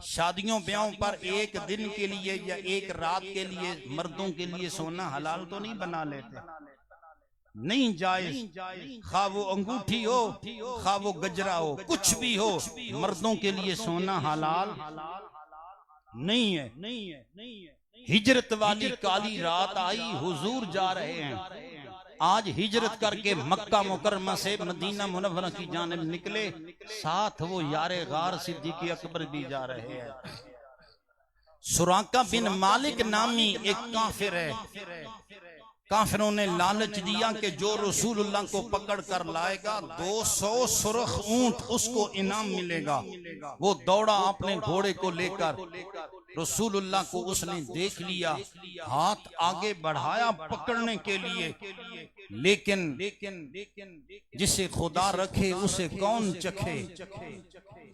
शादियों ब्याहों पर एक दिन के लिए या एक रात के लिए मर्दों के लिए सोना हलाल तो नहीं बना लेते, नहीं जायज। खा वो अंगूठी हो, खा वो गजरा हो, कुछ भी हो, मर्दों के लिए सोना हलाल नहीं है। हिजरत वाली काली रात आई, हुजूर जा रहे हैं, आज हिजरत करके मक्का मुकरमा से मदीना मुनव्वरा की जानिब निकले, साथ वो यारे गार सिद्दीक़ अकबर भी जा रहे हैं। सुराका बिन मालिक नामी एक काफिर है, काफिरों ने लालच दिया कि जो रसूलुल्लाह को पकड़ कर लाएगा 200 सुर्ख ऊंट उसको इनाम मिलेगा। वो दौड़ा अपने घोड़े को लेकर, रसूलुल्लाह को उसने देख लिया, हाथ आगे बढ़ाया पकड़ने के लिए, लेकिन जिसे खुदा रखे उसे कौन चखे।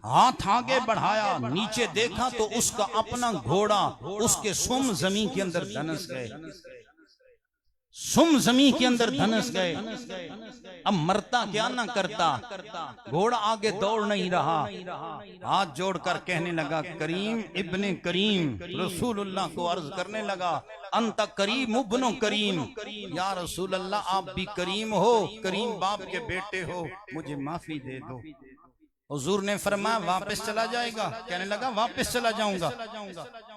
हाथ आगे बढ़ाया, नीचे देखा तो उसका अपना घोड़ा उसके सुम जमीन के अंदर धनस गए, सुम जमीन के अंदर धनस गए। अब मरता क्या ना करता, घोड़ा आगे दौड़ नहीं रहा, हाथ जोड़कर कहने लगा करीम इब्ने करीम, रसूलुल्लाह को अर्ज करने लगा अंत करीम इब्नो करीम, या रसूलल्लाह आप भी करीम हो, करीम बाप के बेटे हो, मुझे माफी दे दो। हुजूर ने फरमाया वापस चला जाएगा? कहने लगा वापस चला जाऊंगा।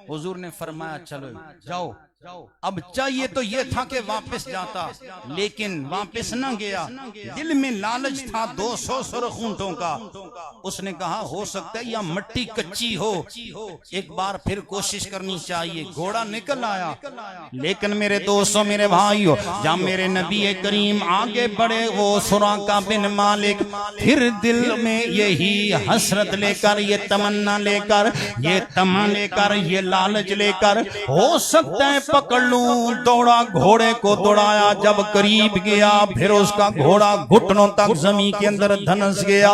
हुजूर ने फरमाया चलो जाओ, अब चाहिए तो ये था कि वापस जाता, लेकिन वापस न गया। दिल में लालच था 200 सुर्ख ऊंटों का। उसने कहा हो सकता है या मिट्टी कच्ची हो, एक बार फिर कोशिश करनी चाहिए। घोड़ा निकल आया, लेकिन मेरे दोस्तों, मेरे भाइयों, जब मेरे नबी करीम आगे बढ़े, वो सुराका बिन मालिक फिर दिल में यही हसरत लेकर, ये तमन्ना लेकर, ये तमन्ना लेकर, ये लालच लेकर, हो सकता है पकड़ लूं। दौड़ा, घोड़े को दौड़ाया, जब करीब गया फिर उसका घोड़ा घुटनों तक जमीन के अंदर धंस गया।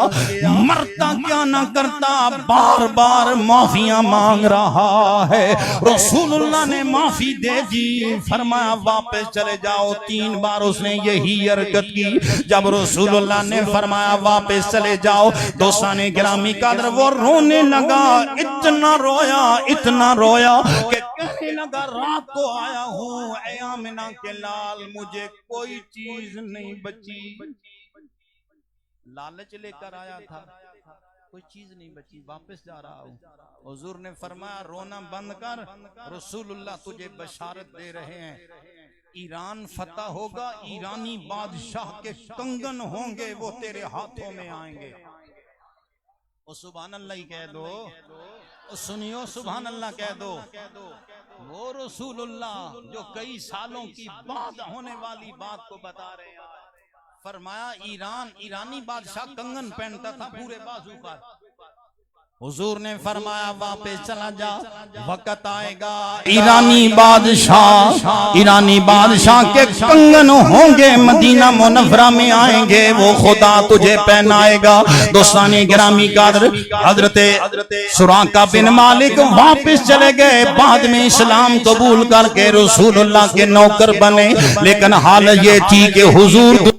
मरता क्या ना करता, बार बार माफिया मांग रहा है। रसूलुल्लाह ने माफी दे दी, फरमाया वापस चले जाओ। 3 बार उसने यही हरकत की। जब रसूलुल्लाह ने फरमाया वापस चले जाओ, दोस्ताने गिरामी कदर, वो रोने लगा। इतना रोया, इतना रोया कि कहने लगा रात को आया हूँ ऐ आमिना के लाल, मुझे कोई चीज नहीं बची। लालच लेकर आया था, कोई चीज नहीं बची, वापस जा रहा हूँ। हुजूर ने फरमाया रोना बंद कर, रसूलुल्लाह तुझे बशारत दे रहे हैं, ईरान फतह होगा, ईरानी बादशाह के कंगन होंगे, वो तेरे हाथों में आएंगे। ओ सुभान अल्लाह ही कह दो, सुनियो सुभान अल्लाह कह दो। वो रसूलुल्लाह जो कई सालों की बाद होने वाली बात को बता रहे हैं। फरमाया ईरानी बादशाह कंगन पहनता था पूरे बाजू पर। हुजूर ने फरमाया वापस चला जा, वक्त आएगा ईरानी बादशाह के कंगन होंगे, मदीना मुनव्वरा में आएंगे, वो खुदा तुझे पहनाएगा। दोस्तानी गिरामी कादर, हजरत सुराका बिन मालिक वापस चले गए। बाद में इस्लाम कबूल करके रसूलुल्लाह के नौकर बने, लेकिन हाल ये थी कि हुजूर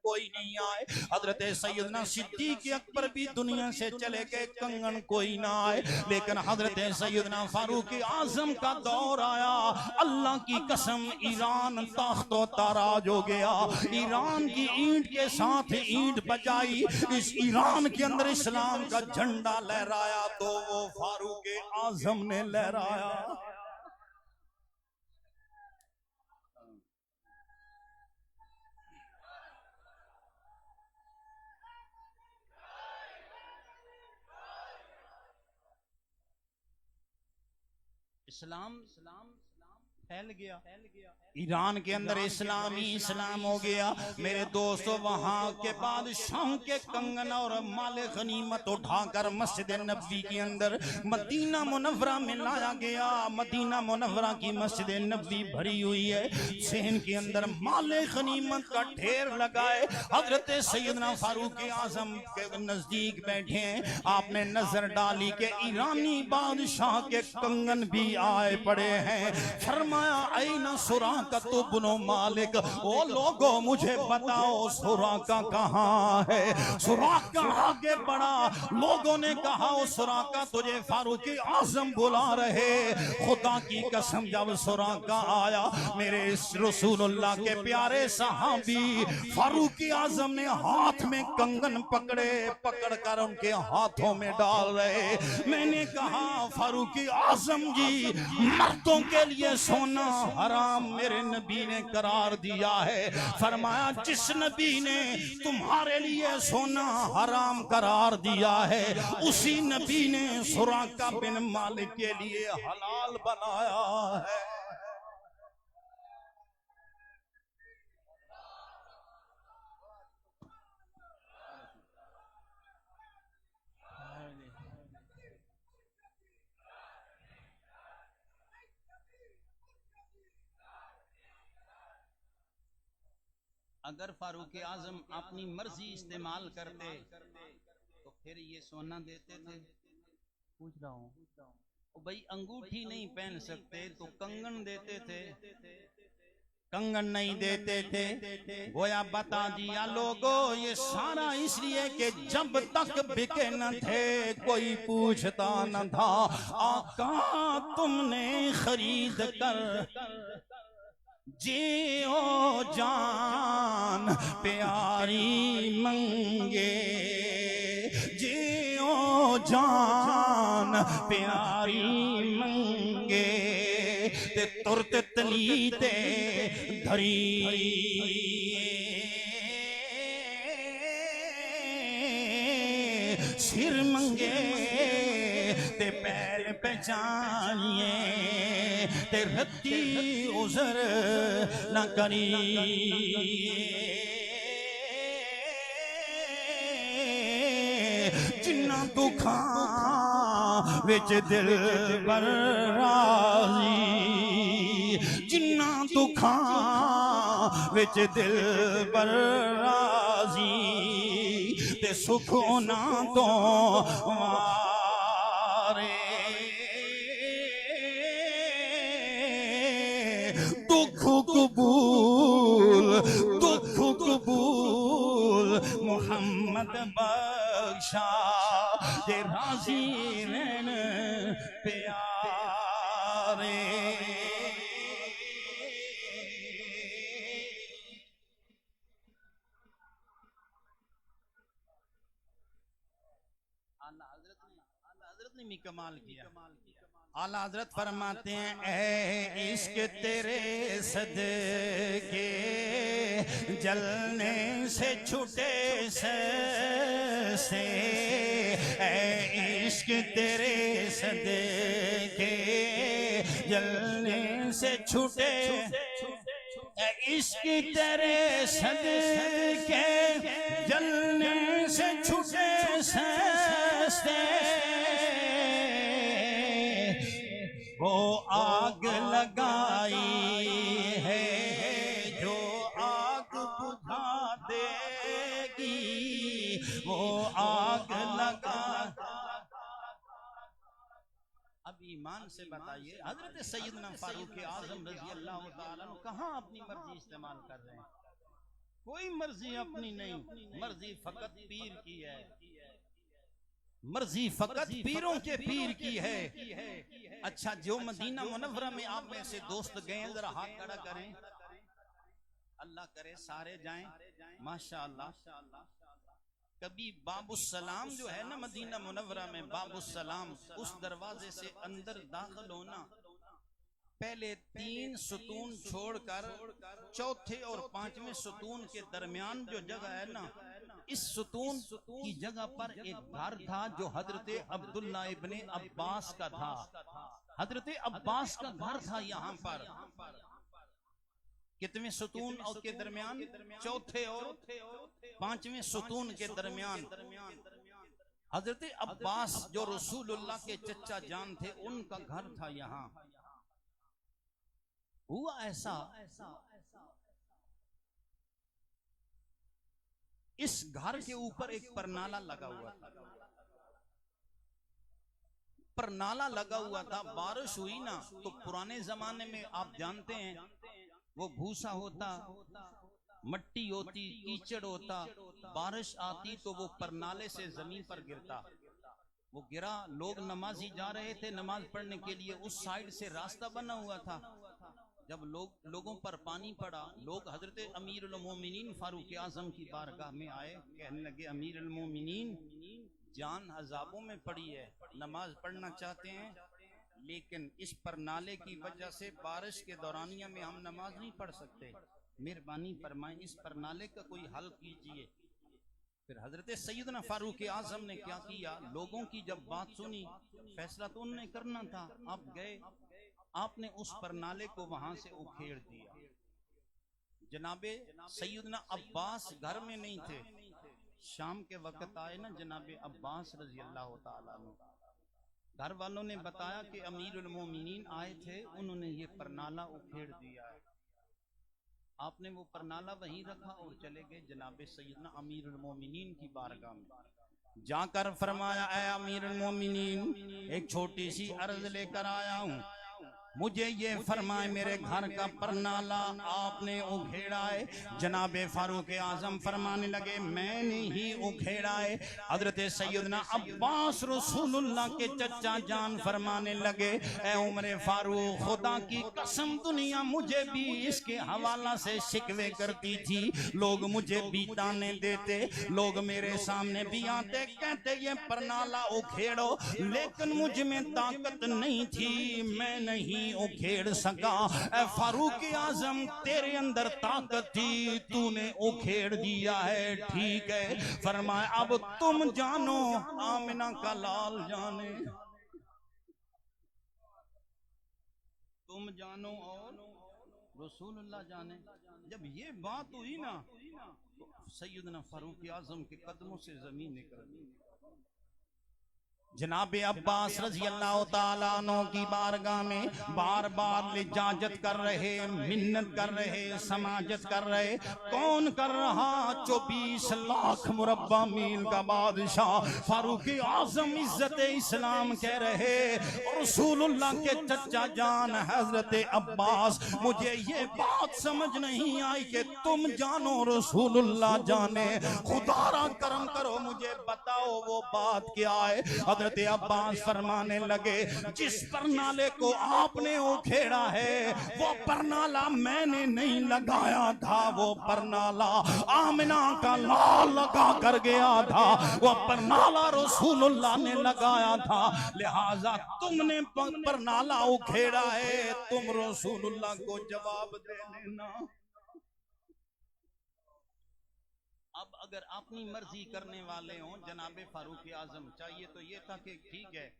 कोई नहीं आए। हजरत सैयदना सिद्दीक अकबर भी दुनिया से चले गए, कंगन कोई ना आए। लेकिन हजरत सैयदना फारूक आजम का दौर आया। अल्लाह की कसम, ईरान ताख्तो ताराज हो गया। ईरान की ईंट के साथ ईंट बजाई, इस ईरान के अंदर इस्लाम का झंडा लहराया, तो वो फारूक आजम ने लहराया। इस्लाम फैल गया, ईरान के अंदर इस्लाम ही इस्लाम हो गया। मेरे दोस्तों, वहां के बादशाह के कंगन और माल गनीमत उठाकर मस्जिद नबवी के अंदर मदीना मुनव्वरा में लाया गया। मदीना मुनव्वरा की मस्जिद नबवी भरी हुई है, सहन के अंदर माल गनीमत का ढेर लगाए। हजरत सैयदना फारूक आजम के नजदीक बैठे हैं। आपने नजर डाली कि ईरानी बादशाह के कंगन भी आए पड़े हैं। फरमाया ऐना सुराका तो बुनो मालिक, ओ लोगों मुझे बताओ सुराका कहाँ है। सुराका आगे बढ़ा, लोगों ने कहा ओ सुराका तुझे फारूक आजम बुला रहे। खुदा की कसम, जब सुराका आया, मेरे रसूलुल्लाह के प्यारे सहाबी फारूक आजम ने हाथ में कंगन पकड़े, पकड़कर उनके हाथों में डाल रहे। मैंने कहा फारूक आजम जी, मर्दों के लिए सोना हराम मेरे नबी ने करार दिया है। फरमाया जिस नबी ने तुम्हारे लिए सोना हराम करार दिया है, उसी नबी ने सुराका बिन मालिक के लिए हलाल बनाया है। अगर फारूक आजम अपनी मर्जी इस्तेमाल करते तो फिर ये सोना देते थे? पूछ रहा हूँ भाई, अंगूठी नहीं पहन सकते तो कंगन देते थे? कंगन नहीं देते थे। गोया बता दिया लोगों, ये सारा इसलिए कि जब तक बिके न थे कोई पूछता न था। आका तुमने खरीद कर जियो जान प्यारी मंगे, जियो जान प्यारी मंगे। ते तुरत तलीते धरी सिर मंगे ते पैर पहचानिए ते रत्ती उजर न करी जिन्ना दुखा विच दिल बर राजी जिन्ना दुखा विच दिल बर राजी ते सुख ना तो मारे दुख कबूल मोहम्मद बख्शा ते राजी रहन प्यारे हजरत ने कमाल किया। आला हजरत फरमाते हैं ऐ इश्क तेरे सदके जलने से छूटे से ऐ इश्क तेरे सदके जलने से छूटे इश्क तेरे सदके जलने से छूटे से वो आग लगाई है जो आग बुझा देगी वो आग लगा। अब ईमान से बताइए हजरत सैयदना फारूक आजम रजी अल्लाह ताला अन्हु कहाँ अपनी मर्जी इस्तेमाल कर रहे हैं? कोई मर्जी अपनी नहीं, मर्जी फकत पीर की है, मर्जी फकत पीरों के पीर की है। अच्छा जो मदीना मुनव्वरा में आप में से दोस्त गए हैं जरा हाथ खड़ा करें, अल्लाह करे सारे जाएं माशाअल्लाह। कभी बाबुस्सलाम जो है ना मदीना मुनव्वरा में बाबुस्सलाम उस दरवाजे से अंदर दाखिल होना पहले 3 सुतून छोड़कर चौथे और 5वें सुतून के दरमियान जो जगह है ना इस सुतून की जगह पर एक घर था जो हजरत अब्दुल्ला इब्ने अब्बास का था। हजरत अब्बास का घर था यहाँ पर। कितने सुतून और के दरमियान? चौथे और 5वें सुतून के दरमियान हजरत अब्बास जो रसूलुल्लाह के चचा जान थे उनका घर था। यहाँ हुआ ऐसा इस घर के ऊपर एक परनाला लगा हुआ था। परनाला लगा हुआ था, बारिश हुई ना तो पुराने जमाने में आप जानते हैं वो भूसा होता, मट्टी होती, कीचड़ होता, बारिश आती तो वो परनाले से जमीन पर गिरता। वो गिरा, लोग नमाजी जा रहे थे नमाज पढ़ने के लिए, उस साइड से रास्ता बना हुआ था। जब लोगों पर पानी पड़ा, लोग हजरत अमीरुल मोमिनीन फारूक आजम की बारगाह में आए, कहने लगे अमीरुल मोमिनीन जान अजाबों में पड़ी है, नमाज पढ़ना चाहते हैं लेकिन इस परनाले की वजह से बारिश के दौरानिया में हम नमाज नहीं पढ़ सकते, मेहरबानी फरमाएं इस परनाले का कोई हल कीजिए। फिर हजरत सैयदना फारूक आजम ने क्या किया, लोगों की जब बात सुनी, फैसला तो उन्होंने करना था, आप गए, आपने उस परनाले को वहां से उखेड़ दिया। जनाबे सैयदना अब्बास घर में नहीं थे, शाम के वक्त आए ना जनाबे अब्बास रजी अल्लाह ताला अन्हु, घर वालों ने बताया कि अमीरुल मोमिनीन आए थे, उन्होंने ये परनाला उखेड़ दिया है। आपने वो परनाला वहीं रखा और चले गए जनाबे सैयदना अमीरुल मोमिनीन की बारगाह में जाकर फरमाया ऐ अमीरुल मोमिनीन एक छोटी सी अर्ज लेकर आया हूँ, मुझे ये फरमाए मेरे घर का परनाला आपने उखेड़ा है। जनाबे फारूक आजम फरमाने लगे मैंने ही उखेड़ा है। हजरत सैयदना अब्बास रसूलुल्लाह के चचा जान फरमाने लगे ऐ उमर फारूक खुदा की कसम दुनिया मुझे भी इसके हवाला से शिकवे करती थी, लोग मुझे बीताने देते, लोग मेरे सामने भी आते कहते ये परनाला उखेड़ो, लेकिन मुझ में ताकत नहीं थी, मैं नहीं नहीं उखेड़ सका। फारूक आजम तेरे अंदर ताकत थी, तूने उखेड़ दिया है, ठीक है। फरमाया अब तुम जानो, आमिना का लाल जाने, तुम जानो और रसूलुल्लाह जाने। जब ये बात हुई ना तो सैयदना फारूक आजम के कदमों से जमीन निकल गई। जनाबे अब्बास रजी अल्लाह तआला अन्हु की बारगाह में बार बार इजाजत कर रहे, मिन्नत कर रहे, समाजत कर रहे। कौन कर रहा? 24 लाख मुरब्बा मील का बादशाह फारूक आजम इज्जत इस्लाम कह रहे। और रसूलुल्लाह के चचा जान हजरत अब्बास, मुझे ये बात समझ नहीं आई कि तुम जानो रसूलुल्लाह जाने, खुदारा करम करो मुझे बताओ वो बात क्या है। हजरत अब्बास फरमाने लगे, जिस परनाले को आपने उखेड़ा है वो परनाला मैंने नहीं लगाया था, वो परनाला आमिना का लाल लगा कर गया था, वो परनाला रसूलुल्लाह ने लगाया था। लिहाजा तुमने परनाला उखेड़ा है, तुम रसूलुल्लाह को जवाब दे देना। अब अगर अपनी मर्जी करने वाले हों जनाबे फारूक आजम, चाहिए तो ये था कि ठीक है,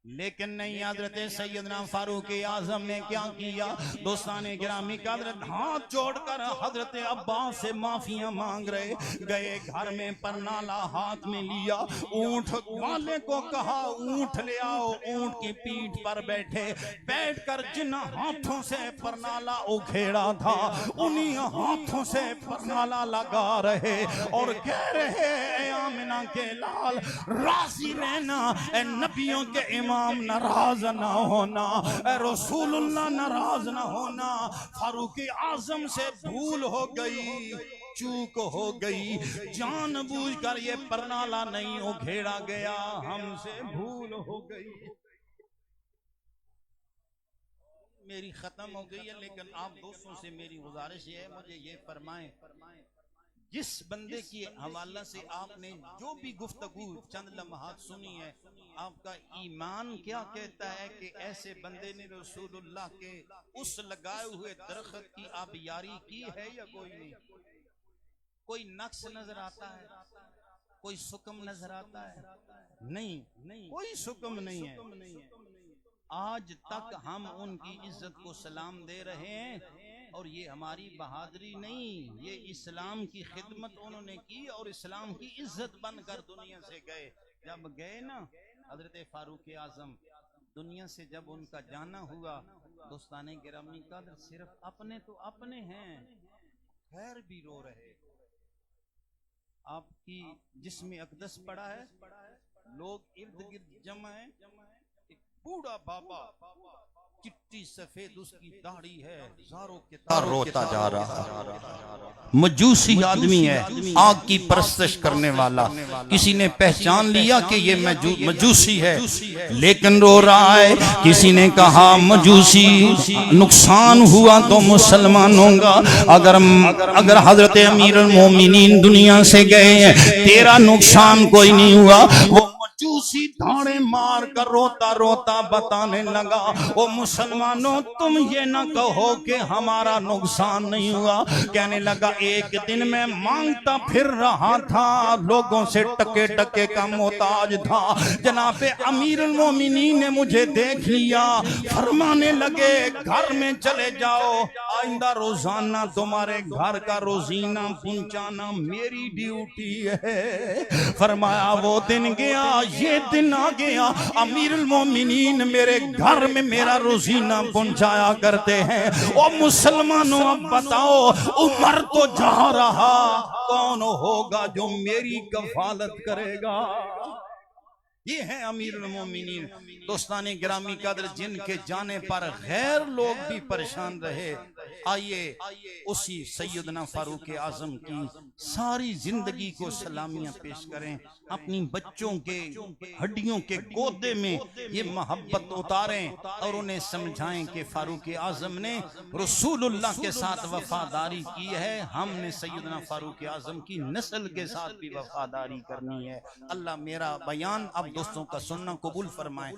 लेकिन नहीं। हजरत सैयदना फारूक आजम ने क्या किया? दोस्ताने गिरामी का हजरत हाथ जोड़कर हजरत अब्बास से माफिया मांग रहे। गए घर में परनाला हाथ में लिया, ऊंट वाले को कहा ऊंट ले आओ, ऊंट की पीठ पर बैठे, बैठकर जिन हाथों से परनाला उखेड़ा था उन्हीं हाथों से परनाला लगा रहे और कह रहे, आमिना के लाल राजी रहना, नबियों के इमाम नाराज ना होना, रसूलुल्लाह नाराज ना होना। फारूक आजम से भूल हो गई, चूक हो गई, जानबूझकर ये परनाला नहीं उखेड़ा गया, हमसे भूल हो गई। मेरी खत्म हो गई है, लेकिन आप दोस्तों से मेरी गुजारिश है, मुझे ये फरमाएं, जिस बंदे की हवाला से आपने जो भी गुफ्तगू चंद लम्हात सुनी है, आपका ईमान क्या कहता है कि ऐसे बंदे ने रसूलुल्लाह के उस लगाए हुए दरख्त की आप यारी की है या कोई नहीं? कोई नक्श नजर आता है? कोई सुकम नजर आता है? नहीं, कोई सुकम नहीं है। आज तक हम उनकी इज्जत को सलाम दे रहे हैं और ये हमारी बहादुरी नहीं, ये इस्लाम की खिदमत उन्होंने की और इस्लाम की इज्जत बनकर दुनिया से गए। जब गए ना हजरत फारूक आजम, दुनिया से जब उनका जाना हुआ, दोस्ताने गिरामी का सिर्फ अपने तो अपने हैं, खैर भी रो रहे। आपकी जिस्म अक़दस पड़ा है, लोग इर्द गिर्द जमा है, बूढ़ा बाबा, चिट्टी सफेद उसकी दाढ़ी है, ज़ारों के तार रोता जा रहा, मजूसी आदमी है, आग की परस्तिश करने वाला। किसी ने पहचान लिया कि ये मजूसी है, लेकिन रो रहा है। किसी ने कहा मजूसी, नुकसान हुआ तो मुसलमानों का। अगर हजरत अमीरुल मोमिनीन दुनिया से गए हैं, तेरा नुकसान कोई नहीं हुआ। वो मजूसी धाड़े मार कर रोता रोता बताने लगा, ओ मुसलमानों तुम ये ना कहो कि हमारा नुकसान नहीं हुआ। कहने लगा, एक दिन मैं मांगता फिर रहा था, लोगों से टके टके का मोहताज था। जनाबे अमीरुल मोमिनीन ने मुझे देख लिया, फरमाने लगे घर में चले जाओ, आइंदा रोजाना तुम्हारे घर का रोजीना पहुंचाना मेरी ड्यूटी है। फरमाया वो दिन गया, ये दिन आ गया, अमीरुल मोमिनीन मेरे घर में मेरा रोजीना पहुंचाया करते हैं। ओ मुसलमानों अब बताओ, उमर तो जा रहा, कौन होगा जो मेरी कफालत करेगा? ये है अमीरुल मोमिनीन। दोस्ताने गिरामी कदर, जिनके जाने पर गैर लोग भी परेशान रहे। आइए उसी सैयदना फारूक आजम की सारी जिंदगी को सलामियां पेश करें, अपनी बच्चों के हड्डियों के गोदे में ये मोहब्बत उतारें और उन्हें समझाएं कि फारूक आजम ने रसूलुल्लाह के साथ वफादारी की है, हमने सैयदना फारूक आजम की नस्ल के साथ भी वफादारी करनी है। अल्लाह मेरा बयान अब दोस्तों का सुनना कबूल फरमाए।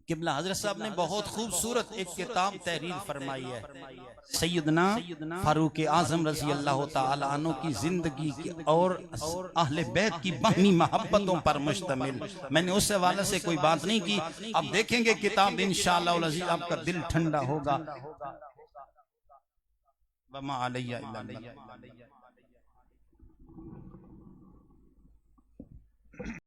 किबला हजरत साहब ने बहुत खूबसूरत एक किताब तहरीर फरमाई है, सैयदना फारूक आजम रजी अल्लाह ताला अन्हु की जिंदगी की और अहले बैत की बाहमी मोहब्बतों पर मुश्तमिल। मैंने उस हवाले से कोई बात नहीं की। अब देखेंगे किताब इंशाअल्लाह अज़ीज़, आपका दिल ठंडा होगा। वमा अलैया इल्ला